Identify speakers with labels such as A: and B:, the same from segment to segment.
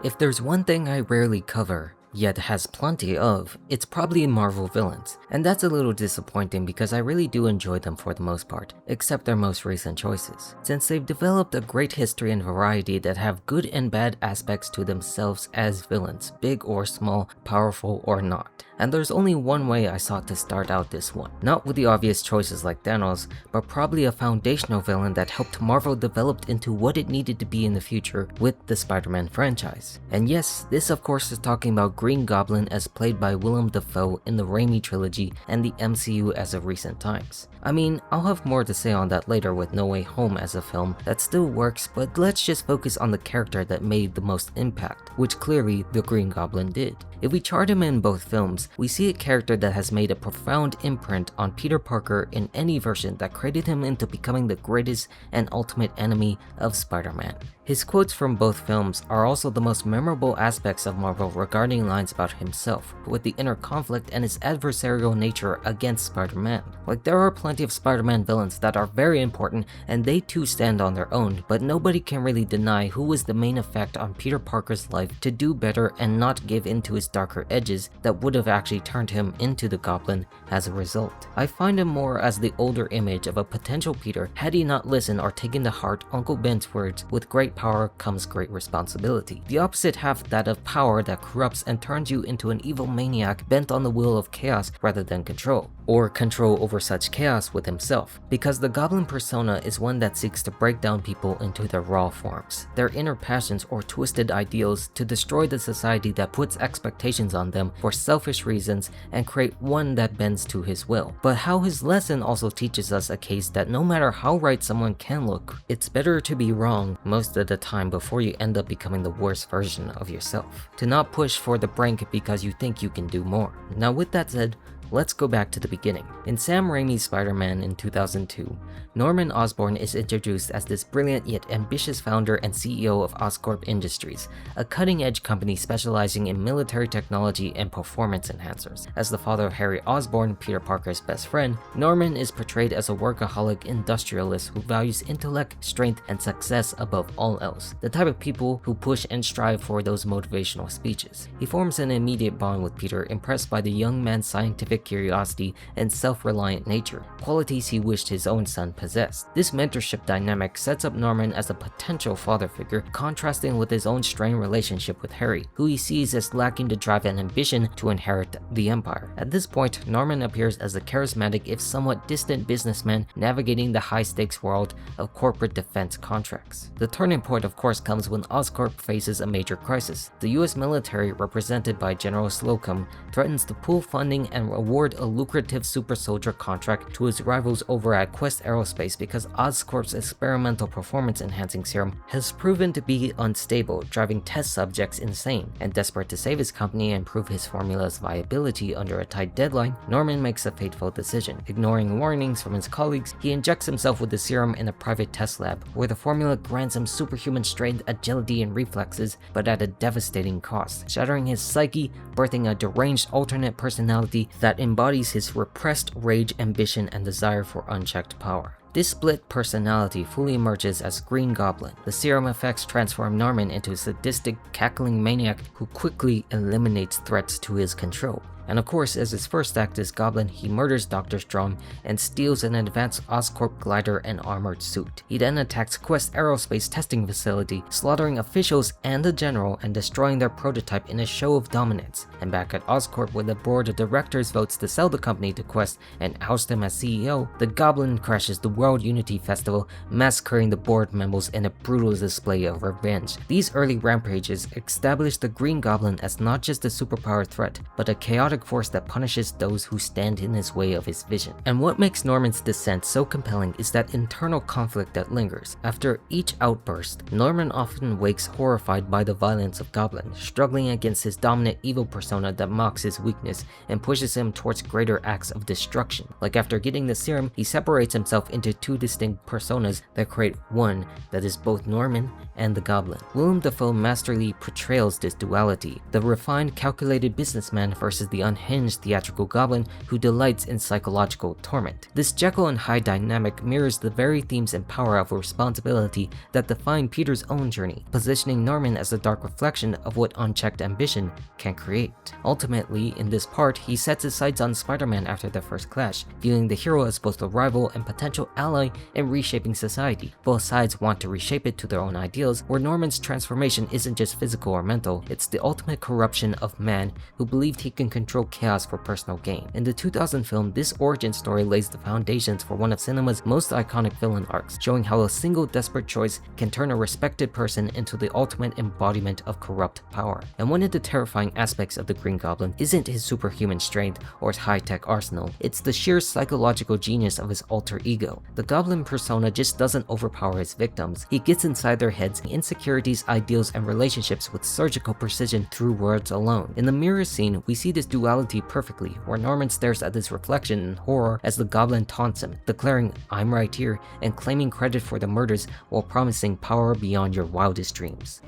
A: If there's one thing I rarely cover, yet has plenty of, it's probably Marvel villains. And that's a little disappointing because I really do enjoy them for the most part, except their most recent choices, since they've developed a great history and variety that have good and bad aspects to themselves as villains, big or small, powerful or not. And there's only one way I sought to start out this one, not with the obvious choices like Thanos, but probably a foundational villain that helped Marvel develop into what it needed to be in the future with the Spider-Man franchise. And yes, this of course is talking about Green Goblin as played by Willem Dafoe in the Raimi trilogy and the MCU as of recent times. I mean, I'll have more to say on that later with No Way Home as a film that still works, but let's just focus on the character that made the most impact, which clearly the Green Goblin did. If we chart him in both films, we see a character that has made a profound imprint on Peter Parker in any version that created him into becoming the greatest and ultimate enemy of Spider-Man. His quotes from both films are also the most memorable aspects of Marvel regarding lines about himself, with the inner conflict and his adversarial nature against Spider-Man. Like, there are plenty of Spider-Man villains that are very important and they too stand on their own, but nobody can really deny who was the main effect on Peter Parker's life to do better and not give in to his darker edges that would have actually turned him into the Goblin as a result. I find him more as the older image of a potential Peter had he not listened or taken to heart Uncle Ben's words, with great power comes great responsibility. The opposite half, that of power that corrupts and turns you into an evil maniac bent on the will of chaos rather than control, or control over such chaos with himself, because the Goblin persona is one that seeks to break down people into their raw forms, their inner passions or twisted ideals, to destroy the society that puts expectations on them for selfish reasons and create one that bends to his will. But how his lesson also teaches us a case that no matter how right someone can look, it's better to be wrong most of the time before you end up becoming the worst version of yourself. To not push for the brink because you think you can do more. Now with that said, let's go back to the beginning. In Sam Raimi's Spider-Man in 2002, Norman Osborn is introduced as this brilliant yet ambitious founder and CEO of Oscorp Industries, a cutting-edge company specializing in military technology and performance enhancers. As the father of Harry Osborn, Peter Parker's best friend, Norman is portrayed as a workaholic industrialist who values intellect, strength, and success above all else, the type of people who push and strive for those motivational speeches. He forms an immediate bond with Peter, impressed by the young man's scientific curiosity and self-reliant nature, qualities he wished his own son possessed. This mentorship dynamic sets up Norman as a potential father figure, contrasting with his own strained relationship with Harry, who he sees as lacking the drive and ambition to inherit the empire. At this point, Norman appears as a charismatic if somewhat distant businessman navigating the high-stakes world of corporate defense contracts. The turning point of course comes when Oscorp faces a major crisis. The US military, represented by General Slocum, threatens to pull funding and award a lucrative super soldier contract to his rivals over at Quest Aerospace because Oscorp's experimental performance enhancing serum has proven to be unstable, driving test subjects insane. And desperate to save his company and prove his formula's viability under a tight deadline, Norman makes a fateful decision. Ignoring warnings from his colleagues, he injects himself with the serum in a private test lab, where the formula grants him superhuman strength, agility, and reflexes, but at a devastating cost, shattering his psyche, birthing a deranged alternate personality that embodies his repressed rage, ambition, and desire for unchecked power. This split personality fully emerges as Green Goblin. The serum effects transform Norman into a sadistic, cackling maniac who quickly eliminates threats to his control. And of course, as his first act as Goblin, he murders Dr. Strong and steals an advanced Oscorp glider and armored suit. He then attacks Quest Aerospace testing facility, slaughtering officials and the general and destroying their prototype in a show of dominance. And back at Oscorp, when the board of directors votes to sell the company to Quest and oust him as CEO, the Goblin crashes the World Unity Festival, massacring the board members in a brutal display of revenge. These early rampages establish the Green Goblin as not just a superpower threat, but a chaotic force that punishes those who stand in his way of his vision. And what makes Norman's descent so compelling is that internal conflict that lingers. After each outburst, Norman often wakes horrified by the violence of Goblin, struggling against his dominant evil persona that mocks his weakness and pushes him towards greater acts of destruction. Like after getting the serum, he separates himself into two distinct personas that create one that is both Norman and the Goblin. Willem Dafoe masterfully portrays this duality, the refined, calculated businessman versus the unhinged theatrical Goblin who delights in psychological torment. This Jekyll and Hyde dynamic mirrors the very themes and power of responsibility that define Peter's own journey, positioning Norman as a dark reflection of what unchecked ambition can create. Ultimately, in this part, he sets his sights on Spider-Man after their first clash, viewing the hero as both a rival and potential ally in reshaping society. Both sides want to reshape it to their own ideals, where Norman's transformation isn't just physical or mental, it's the ultimate corruption of man who believed he can control chaos for personal gain. In the 2000 film, this origin story lays the foundations for one of cinema's most iconic villain arcs, showing how a single desperate choice can turn a respected person into the ultimate embodiment of corrupt power. And one of the terrifying aspects of the Green Goblin isn't his superhuman strength or his high-tech arsenal, it's the sheer psychological genius of his alter ego. The Goblin persona just doesn't overpower his victims, he gets inside their heads, insecurities, ideals, and relationships with surgical precision through words alone. In the mirror scene, we see this duality perfectly, where Norman stares at his reflection in horror as the Goblin taunts him, declaring, "I'm right here," and claiming credit for the murders while promising power beyond your wildest dreams.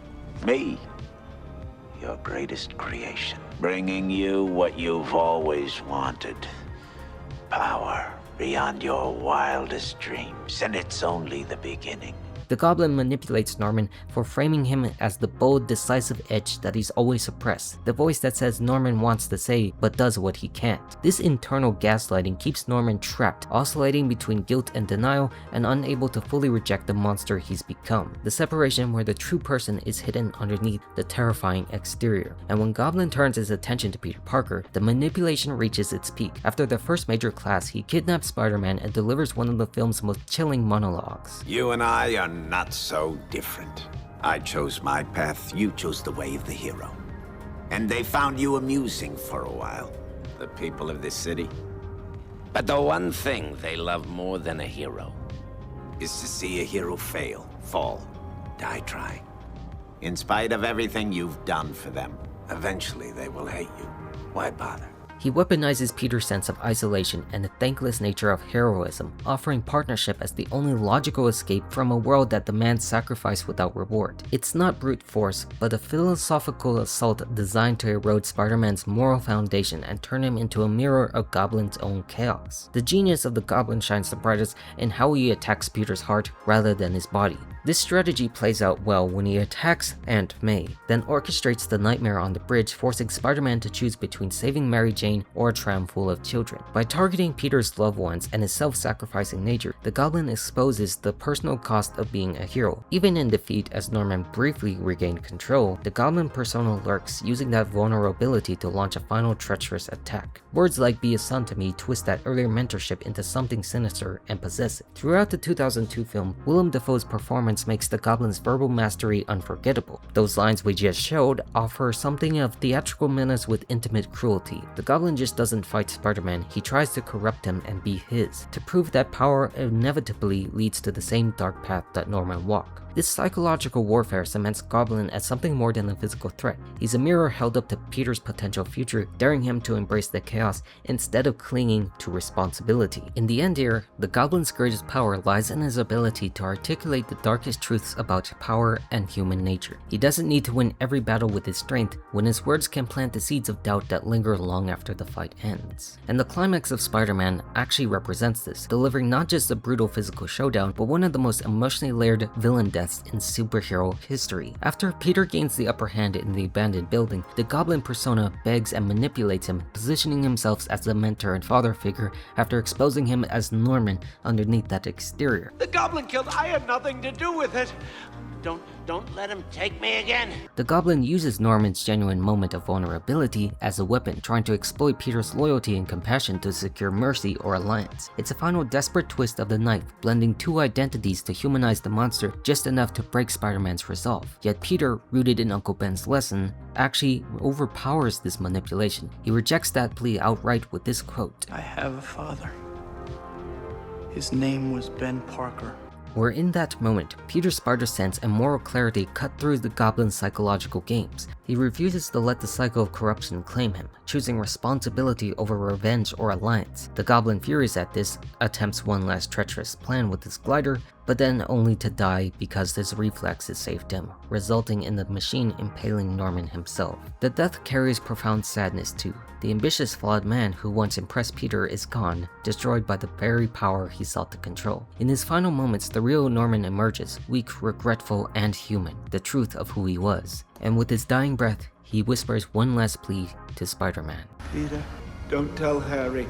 B: Me, your greatest creation, bringing you what you've always wanted. Power beyond your wildest dreams, and it's only the beginning.
A: The Goblin manipulates Norman for framing him as the bold, decisive edge that he's always suppressed, the voice that says Norman wants to say but does what he can't. This internal gaslighting keeps Norman trapped, oscillating between guilt and denial and unable to fully reject the monster he's become, the separation where the true person is hidden underneath the terrifying exterior. And when Goblin turns his attention to Peter Parker, the manipulation reaches its peak. After their first major clash, he kidnaps Spider-Man and delivers one of the film's most chilling monologues.
B: You and I are not so different. I chose my path, you chose the way of the hero. And they found you amusing for a while, the people of this city. But the one thing they love more than a hero is to see a hero fail, fall, die trying. In spite of everything you've done for them, eventually they will hate you. Why bother?
A: He weaponizes Peter's sense of isolation and the thankless nature of heroism, offering partnership as the only logical escape from a world that demands sacrifice without reward. It's not brute force, but a philosophical assault designed to erode Spider-Man's moral foundation and turn him into a mirror of Goblin's own chaos. The genius of the Goblin shines the brightest in how he attacks Peter's heart rather than his body. This strategy plays out well when he attacks Aunt May, then orchestrates the nightmare on the bridge, forcing Spider-Man to choose between saving Mary Jane or a tram full of children. By targeting Peter's loved ones and his self-sacrificing nature, the Goblin exposes the personal cost of being a hero. Even in defeat, as Norman briefly regained control, the Goblin persona lurks, using that vulnerability to launch a final treacherous attack. Words like "be a son to me" twist that earlier mentorship into something sinister and possessive. Throughout the 2002 film, Willem Dafoe's performance makes the Goblin's verbal mastery unforgettable. Those lines we just showed offer something of theatrical menace with intimate cruelty. The Goblin just doesn't fight Spider-Man, he tries to corrupt him and be his, to prove that power inevitably leads to the same dark path that Norman walked. This psychological warfare cements Goblin as something more than a physical threat. He's a mirror held up to Peter's potential future, daring him to embrace the chaos instead of clinging to responsibility. In the end here, the Goblin's greatest power lies in his ability to articulate the darkest truths about power and human nature. He doesn't need to win every battle with his strength, when his words can plant the seeds of doubt that linger long after the fight ends. And the climax of Spider-Man actually represents this, delivering not just a brutal physical showdown, but one of the most emotionally layered villain deaths in superhero history. After Peter gains the upper hand in the abandoned building, the Goblin persona begs and manipulates him, positioning himself as the mentor and father figure after exposing him as Norman underneath that exterior.
B: The Goblin killed, I had nothing to do with it. Don't let him take me again.
A: The Goblin uses Norman's genuine moment of vulnerability as a weapon, trying to exploit Peter's loyalty and compassion to secure mercy or alliance. It's a final desperate twist of the knife, blending two identities to humanize the monster just enough to break Spider-Man's resolve. Yet Peter, rooted in Uncle Ben's lesson, actually overpowers this manipulation. He rejects that plea outright with this quote,
C: "I have a father. His name was Ben Parker."
A: Where in that moment, Peter's spider sense and moral clarity cut through the Goblin's psychological games. He refuses to let the cycle of corruption claim him, choosing responsibility over revenge or alliance. The Goblin, furious at this, attempts one last treacherous plan with his glider, but then only to die because his reflexes saved him, resulting in the machine impaling Norman himself. The death carries profound sadness too. The ambitious, flawed man who once impressed Peter is gone, destroyed by the very power he sought to control. In his final moments, the real Norman emerges, weak, regretful, and human, the truth of who he was. And with his dying breath, he whispers one last plea to Spider-Man.
B: Peter, don't tell Harry.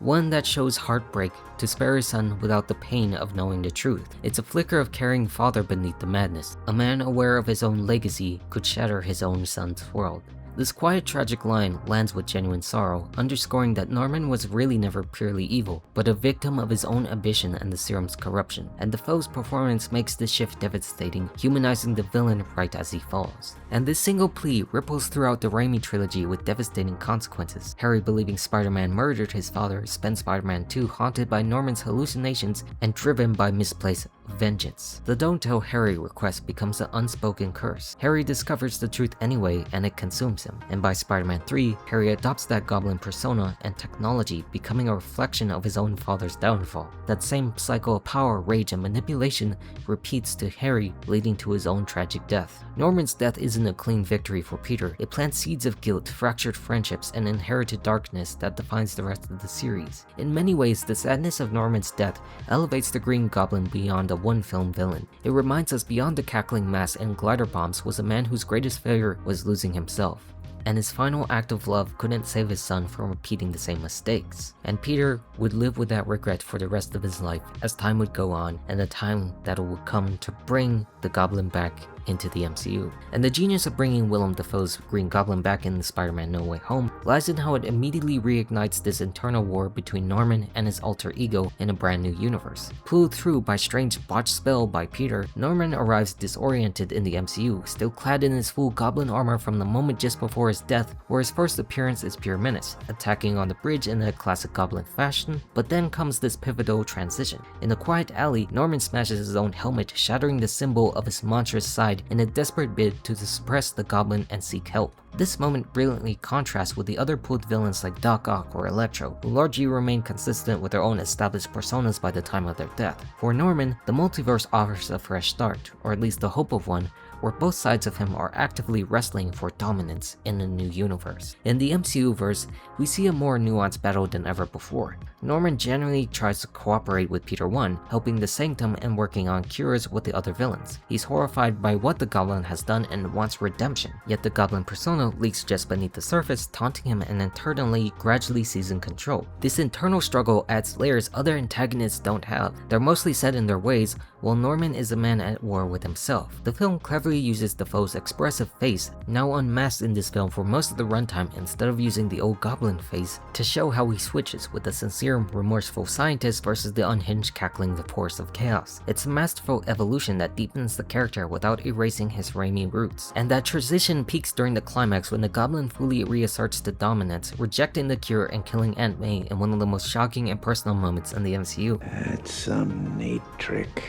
A: One that shows heartbreak to spare his son without the pain of knowing the truth. It's a flicker of caring father beneath the madness. A man aware of his own legacy could shatter his own son's world. This quiet, tragic line lands with genuine sorrow, underscoring that Norman was really never purely evil, but a victim of his own ambition and the serum's corruption. And Dafoe's performance makes this shift devastating, humanizing the villain right as he falls. And this single plea ripples throughout the Raimi trilogy with devastating consequences. Harry believing Spider-Man murdered his father spends Spider-Man 2 haunted by Norman's hallucinations and driven by misplaced vengeance. The "don't tell Harry" request becomes an unspoken curse. Harry discovers the truth anyway and it consumes him. And by Spider-Man 3, Harry adopts that Goblin persona and technology, becoming a reflection of his own father's downfall. That same cycle of power, rage, and manipulation repeats to Harry, leading to his own tragic death. Norman's death isn't a clean victory for Peter. It plants seeds of guilt, fractured friendships, and inherited darkness that defines the rest of the series. In many ways, the sadness of Norman's death elevates the Green Goblin beyond a one-film villain. It reminds us beyond the cackling mass and glider bombs was a man whose greatest failure was losing himself. And his final act of love couldn't save his son from repeating the same mistakes. And Peter would live with that regret for the rest of his life as time would go on and the time that would come to bring the Goblin back into the MCU. And the genius of bringing Willem Dafoe's Green Goblin back in Spider-Man No Way Home lies in how it immediately reignites this internal war between Norman and his alter ego in a brand new universe. Pulled through by strange botched spell by Peter, Norman arrives disoriented in the MCU, still clad in his full Goblin armor from the moment just before his death, where his first appearance is pure menace, attacking on the bridge in a classic Goblin fashion, but then comes this pivotal transition. In a quiet alley, Norman smashes his own helmet, shattering the symbol of his monstrous side in a desperate bid to suppress the Goblin and seek help. This moment brilliantly contrasts with the other pulled villains like Doc Ock or Electro, who largely remain consistent with their own established personas by the time of their death. For Norman, the multiverse offers a fresh start, or at least the hope of one, where both sides of him are actively wrestling for dominance in a new universe. In the MCU verse, we see a more nuanced battle than ever before. Norman genuinely tries to cooperate with Peter 1, helping the Sanctum and working on cures with the other villains. He's horrified by what the Goblin has done and wants redemption, yet the Goblin persona leaks just beneath the surface, taunting him and internally gradually seizing control. This internal struggle adds layers other antagonists don't have. They're mostly set in their ways, while Norman is a man at war with himself. The film cleverly uses Dafoe's expressive face, now unmasked in this film for most of the runtime instead of using the old Goblin face, to show how he switches with the sincere, remorseful scientist versus the unhinged, cackling force of chaos. It's a masterful evolution that deepens the character without erasing his Raimi roots. And that transition peaks during the climax when the Goblin fully reasserts the dominance, rejecting the cure and killing Aunt May in one of the most shocking and personal moments in the MCU.
B: That's some neat trick.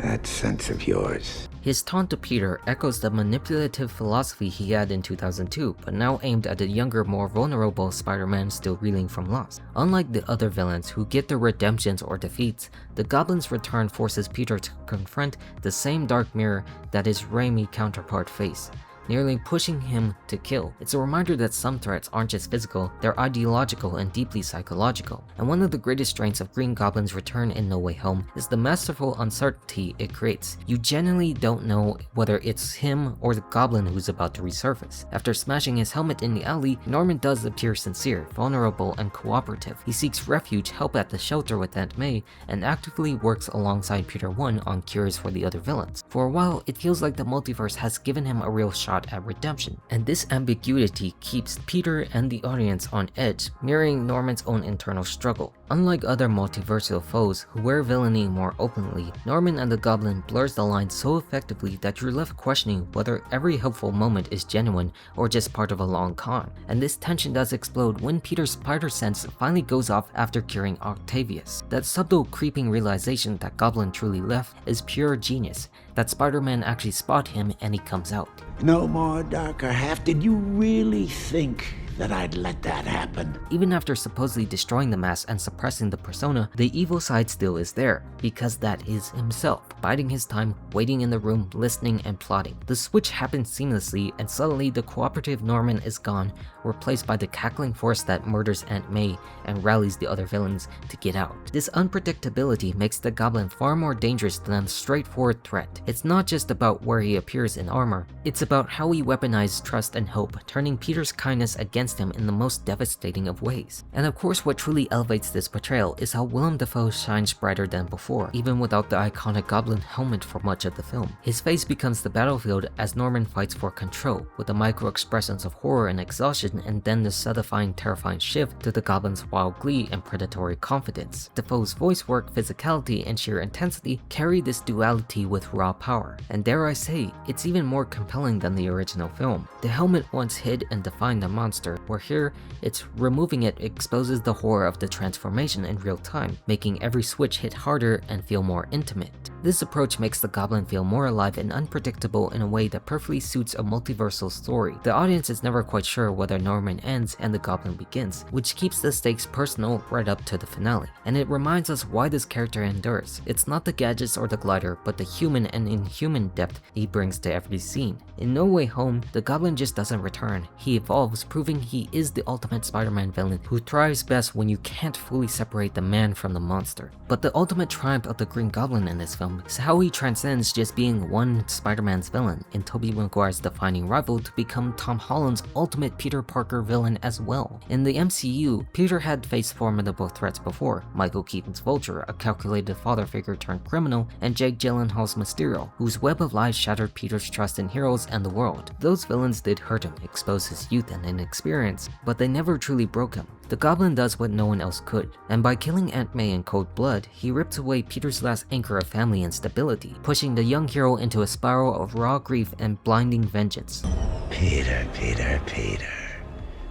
B: That sense of yours.
A: His taunt to Peter echoes the manipulative philosophy he had in 2002, but now aimed at a younger, more vulnerable Spider-Man still reeling from loss. Unlike the other villains who get their redemptions or defeats, the Goblin's return forces Peter to confront the same dark mirror that his Raimi counterpart faced, nearly pushing him to kill. It's a reminder that some threats aren't just physical, they're ideological and deeply psychological. And one of the greatest strengths of Green Goblin's return in No Way Home is the masterful uncertainty it creates. You genuinely don't know whether it's him or the Goblin who's about to resurface. After smashing his helmet in the alley, Norman does appear sincere, vulnerable, and cooperative. He seeks refuge, help at the shelter with Aunt May, and actively works alongside Peter 1 on cures for the other villains. For a while, it feels like the multiverse has given him a real shot at redemption, and this ambiguity keeps Peter and the audience on edge, mirroring Norman's own internal struggle. Unlike other multiversal foes who wear villainy more openly, Norman and the Goblin blurs the line so effectively that you're left questioning whether every helpful moment is genuine or just part of a long con. And this tension does explode when Peter's spider sense finally goes off after curing Octavius. That subtle creeping realization that Goblin truly left is pure genius, that Spider-Man actually spot him and he comes out.
B: No more darker half. Did you really think that I'd let that happen.
A: Even after supposedly destroying the mask and suppressing the persona, the evil side still is there, because that is himself, biding his time, waiting in the room, listening and plotting. The switch happens seamlessly, and suddenly the cooperative Norman is gone, replaced by the cackling force that murders Aunt May and rallies the other villains to get out. This unpredictability makes the Goblin far more dangerous than a straightforward threat. It's not just about where he appears in armor, it's about how he weaponizes trust and hope, turning Peter's kindness against him in the most devastating of ways. And of course, what truly elevates this portrayal is how Willem Dafoe shines brighter than before, even without the iconic Goblin helmet for much of the film. His face becomes the battlefield as Norman fights for control, with the micro expressions of horror and exhaustion, and then the satisfying, terrifying shift to the Goblin's wild glee and predatory confidence. Dafoe's voice work, physicality, and sheer intensity carry this duality with raw power, and dare I say, it's even more compelling than the original film. The helmet once hid and defined the monster, where here, it's removing it exposes the horror of the transformation in real time, making every switch hit harder and feel more intimate. This approach makes the Goblin feel more alive and unpredictable in a way that perfectly suits a multiversal story. The audience is never quite sure whether Norman ends and the Goblin begins, which keeps the stakes personal right up to the finale. And it reminds us why this character endures. It's not the gadgets or the glider, but the human and inhuman depth he brings to every scene. In No Way Home, the Goblin just doesn't return. He evolves, proving he is the ultimate Spider-Man villain who thrives best when you can't fully separate the man from the monster. But the ultimate triumph of the Green Goblin in this film is how he transcends just being one Spider-Man's villain in Tobey Maguire's defining rival to become Tom Holland's ultimate Peter Parker villain as well. In the MCU, Peter had faced formidable threats before: Michael Keaton's Vulture, a calculated father figure turned criminal, and Jake Gyllenhaal's Mysterio, whose web of lies shattered Peter's trust in heroes and the world. Those villains did hurt him, expose his youth and inexperience, but they never truly broke him. The Goblin does what no one else could, and by killing Aunt May in cold blood, he ripped away Peter's last anchor of family and stability, pushing the young hero into a spiral of raw grief and blinding vengeance.
D: Peter,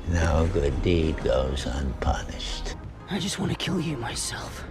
D: no good deed goes unpunished.
E: I just want to kill you myself.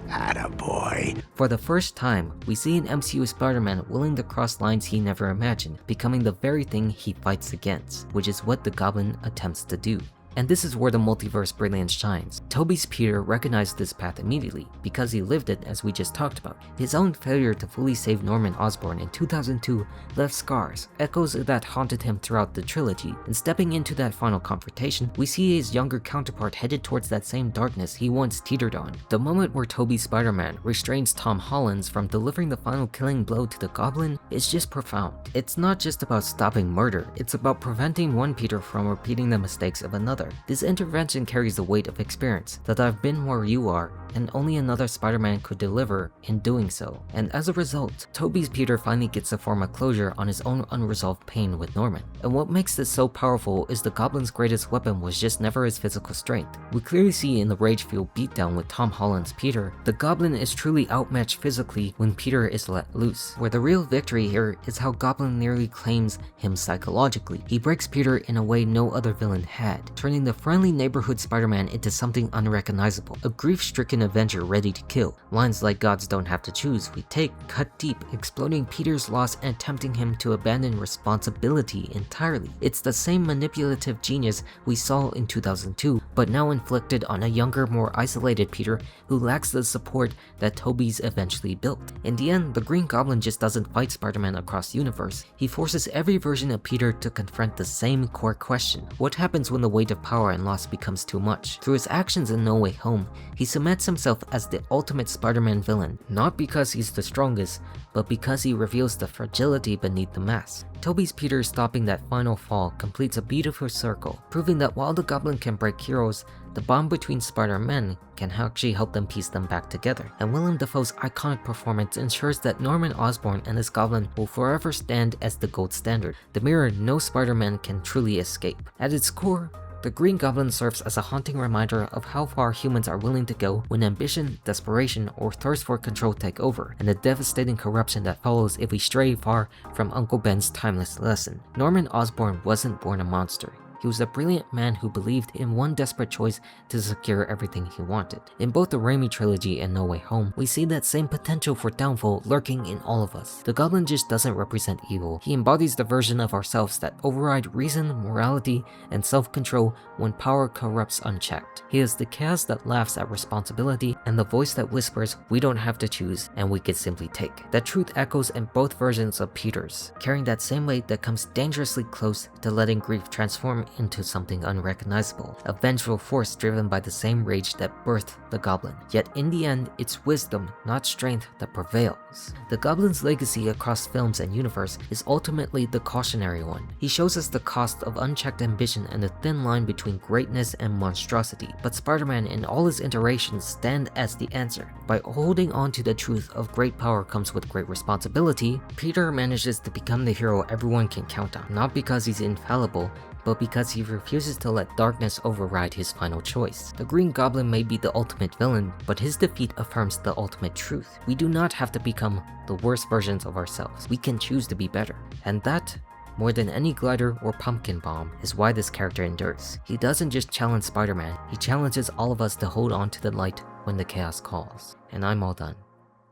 B: Attaboy.
A: For the first time, we see an MCU Spider-Man willing to cross lines he never imagined, becoming the very thing he fights against, which is what the Goblin attempts to do. And this is where the multiverse brilliance shines. Tobey's Peter recognized this path immediately, because he lived it as we just talked about. His own failure to fully save Norman Osborn in 2002 left scars, echoes that haunted him throughout the trilogy, and stepping into that final confrontation, we see his younger counterpart headed towards that same darkness he once teetered on. The moment where Tobey's Spider-Man restrains Tom Holland's from delivering the final killing blow to the Goblin is just profound. It's not just about stopping murder, it's about preventing one Peter from repeating the mistakes of another. This intervention carries the weight of experience, that I've been where you are, and only another Spider-Man could deliver in doing so. And as a result, Tobey's Peter finally gets a form of closure on his own unresolved pain with Norman. And what makes this so powerful is the Goblin's greatest weapon was just never his physical strength. We clearly see in the rage-fueled beatdown with Tom Holland's Peter, the Goblin is truly outmatched physically when Peter is let loose. Where the real victory here is how Goblin nearly claims him psychologically. He breaks Peter in a way no other villain had, turning the friendly neighborhood Spider-Man into something unrecognizable, a grief-stricken Avenger ready to kill. Lines like "Gods don't have to choose, we take" cut deep, exploding Peter's loss and tempting him to abandon responsibility entirely. It's the same manipulative genius we saw in 2002, but now inflicted on a younger, more isolated Peter who lacks the support that Tobey's eventually built. In the end, the Green Goblin just doesn't fight Spider-Man across the universe. He forces every version of Peter to confront the same core question: what happens when the weight of power and loss becomes too much? Through his actions in No Way Home, he cements himself as the ultimate Spider-Man villain, not because he's the strongest, but because he reveals the fragility beneath the mask. Tobey's Peter stopping that final fall completes a beautiful circle, proving that while the Goblin can break heroes, the bond between Spider-Man can actually help them piece them back together. And Willem Dafoe's iconic performance ensures that Norman Osborn and his Goblin will forever stand as the gold standard, the mirror no Spider-Man can truly escape. At its core, the Green Goblin serves as a haunting reminder of how far humans are willing to go when ambition, desperation, or thirst for control take over, and the devastating corruption that follows if we stray far from Uncle Ben's timeless lesson. Norman Osborn wasn't born a monster. He was a brilliant man who believed in one desperate choice to secure everything he wanted. In both the Raimi trilogy and No Way Home, we see that same potential for downfall lurking in all of us. The Goblin just doesn't represent evil. He embodies the version of ourselves that override reason, morality, and self-control when power corrupts unchecked. He is the chaos that laughs at responsibility and the voice that whispers we don't have to choose and we could simply take. That truth echoes in both versions of Peter's, carrying that same weight that comes dangerously close to letting grief transform into something unrecognizable, a vengeful force driven by the same rage that birthed the Goblin. Yet in the end, it's wisdom, not strength, that prevails. The Goblin's legacy across films and universe is ultimately the cautionary one. He shows us the cost of unchecked ambition and the thin line between greatness and monstrosity, but Spider-Man in all his iterations stand as the answer. By holding on to the truth of great power comes with great responsibility, Peter manages to become the hero everyone can count on, not because he's infallible, but because he refuses to let darkness override his final choice. The Green Goblin may be the ultimate villain, but his defeat affirms the ultimate truth. We do not have to become the worst versions of ourselves. We can choose to be better. And that, more than any glider or pumpkin bomb, is why this character endures. He doesn't just challenge Spider-Man, he challenges all of us to hold on to the light when the chaos calls. And I'm all done.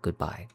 A: Goodbye.